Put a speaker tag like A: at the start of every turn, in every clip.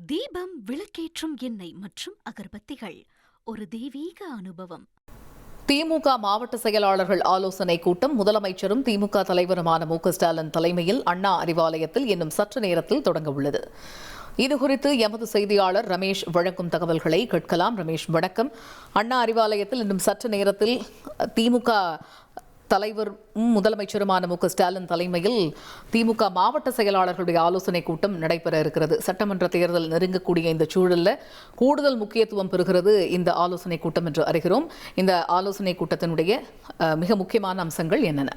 A: தீபம், விளக்கேற்றும் எண்ணெய் மற்றும் அகர்பத்திகள் ஒரு தெய்வீக அனுபவம்.
B: திமுக மாவட்ட செயலாளர்கள் ஆலோசனை கூட்டம் முதலமைச்சரும் திமுக தலைவருமான மு.க.ஸ்டாலின் தலைமையில் அண்ணா அறிவாலயத்தில் இன்னும் சற்று நேரத்தில் தொடங்க உள்ளது. இதுகுறித்து எமது செய்தியாளர் ரமேஷ் வழங்கும் தகவல்களை கேட்கலாம். ரமேஷ், வணக்கம். அண்ணா அறிவாலயத்தில் இன்னும் சற்று நேரத்தில் திமுக தலைவரும் முதலமைச்சருமான மு.க.ஸ்டாலின் தலைமையில் திமுக மாவட்ட செயலாளர்களுடைய ஆலோசனை கூட்டம் நடைபெற இருக்கிறது. சட்டமன்ற தேர்தல் நெருங்கக்கூடிய இந்த சூழலில் கூடுதல் முக்கியத்துவம் பெறுகிறது இந்த ஆலோசனை கூட்டம் என்று அறிகிறோம். இந்த ஆலோசனை கூட்டத்தினுடைய மிக முக்கியமான அம்சங்கள் என்னென்ன?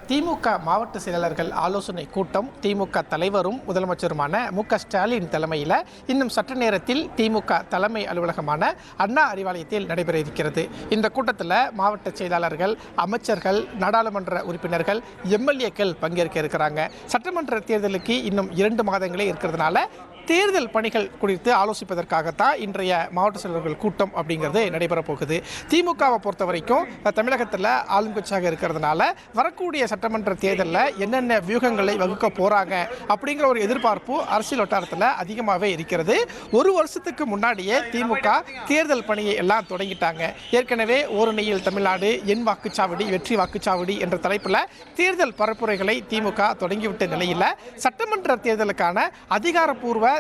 C: திமுக மாவட்ட செயலாளர்கள் ஆலோசனை கூட்டம் திமுக தலைவரும் முதலமைச்சருமான மு.க.ஸ்டாலின் தலைமையில் இன்னும் சற்று நேரத்தில் திமுக தலைமை அலுவலகமான அண்ணா அறிவாலயத்தில் நடைபெற இருக்கிறது. இந்த கூட்டத்தில் மாவட்ட செயலாளர்கள், அமைச்சர்கள், நாடாளுமன்ற உறுப்பினர்கள், எம்எல்ஏக்கள் பங்கேற்க இருக்கிறாங்க. சட்டமன்ற தேர்தலுக்கு இன்னும் 2 மாதங்களே இருக்கிறதுனால தேர்தல் பணிகள் குறித்து ஆலோசிப்பதற்காகத்தான் இன்றைய மாவட்ட செயலாளர்கள் கூட்டம் அப்படிங்கிறது நடைபெறப் போகுது. திமுகவை பொறுத்த வரைக்கும் தமிழகத்தில் ஆளுங்கட்சியாக இருக்கிறதுனால வரக்கூடிய சட்டமன்ற தேர்தலில் என்னென்ன வியூகங்களை வகுக்க போறாங்க அப்படிங்கிற ஒரு எதிர்பார்ப்பு அரசியல் வட்டாரத்தில் அதிகமாகவே இருக்கிறது. ஒரு வருஷத்துக்கு முன்னாடியே திமுக தேர்தல் பணியை எல்லாம் தொடங்கிட்டாங்க. ஏற்கனவே ஓரணியில் தமிழ்நாடு, என் வாக்குச்சாவடி, வெற்றி வாக்குச்சாவடி என்ற தலைப்பில் தேர்தல் பரப்புரைகளை திமுக தொடங்கிவிட்ட நிலையில் சட்டமன்ற தேர்தலுக்கான அதிகாரப்பூர்வ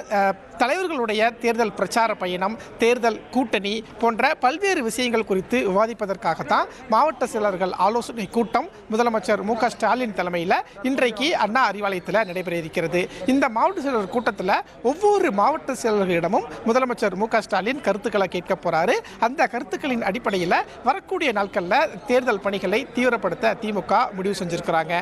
C: தலைவர்களுடைய தேர்தல் பிரச்சார பயணம், தேர்தல் கூட்டணி போன்ற பல்வேறு விஷயங்கள் குறித்து விவாதிப்பதற்காகத்தான் மாவட்ட செயலர்கள் ஆலோசனை கூட்டம் முதலமைச்சர் மு.க.ஸ்டாலின் தலைமையில் இன்றைக்கு அண்ணா அறிவாலயத்தில் நடைபெற இருக்கிறது. இந்த மாவட்ட செயலர் கூட்டத்தில் ஒவ்வொரு மாவட்ட செயலர்களிடமும் முதலமைச்சர் மு.க.ஸ்டாலின் கருத்துக்களை கேட்க போறாரு. அந்த கருத்துக்களின் அடிப்படையில் வரக்கூடிய நாட்களில் தேர்தல் பணிகளை தீவிரப்படுத்த திமுக முடிவு செஞ்சிருக்கிறாங்க.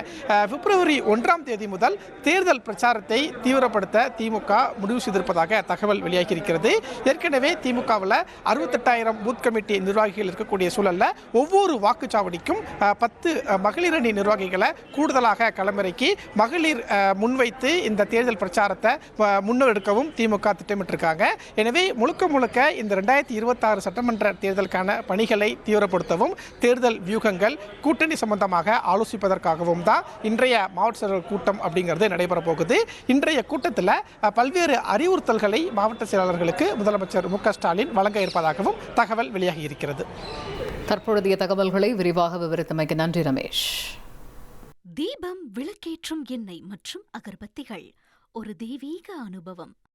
C: பிப்ரவரி 1ஆம் தேதி முதல் தேர்தல் பிரச்சாரத்தை தீவிரப்படுத்த திமுக முடிவு செய்திருப்பதாக தகவல் வெளியாகி இருக்கிறது. ஏற்கனவே திமுகவில் 68,000 பூத் கமிட்டி நிர்வாகிகள் இருக்கக்கூடிய சூழல்ல ஒவ்வொரு வாக்குச்சாவடிக்கும் 10 மகளிர் அணி நிர்வாகிகளை கூடுதலாக களமிறக்கி மகளிர் முன்வைத்து இந்த தேர்தல் பிரச்சாரத்தை முன்னெடுக்கவும் திமுக திட்டமிட்டிருக்காங்க. எனவே முழுக்க இந்த 2026 சட்டமன்ற தேர்தலுக்கான பணிகளை தீவிரப்படுத்தவும் தேர்தல் வியூகங்கள், கூட்டணி சம்பந்தமாக ஆலோசிப்பதற்காகவும் தான் இன்றைய மாவட்ட செயலர் கூட்டம் அப்படிங்கிறது நடைபெற போகுது. இன்றைய கூட்டத்தில் பல்வேறு அறிவுறுத்தல்களை மாவட்ட செயலாளர்களுக்கு முதலமைச்சர் மு.க.ஸ்டாலின் வழங்க இருப்பதாகவும் தகவல் வெளியாகி இருக்கிறது.
B: தற்பொழுதைய தகவல்களை விரிவாக விவரித்தமைக்கு நன்றி ரமேஷ்.
A: தீபம், விளக்கேற்றும் எண்ணெய் மற்றும் அகர்பத்திகள் ஒரு தெய்வீக அனுபவம்.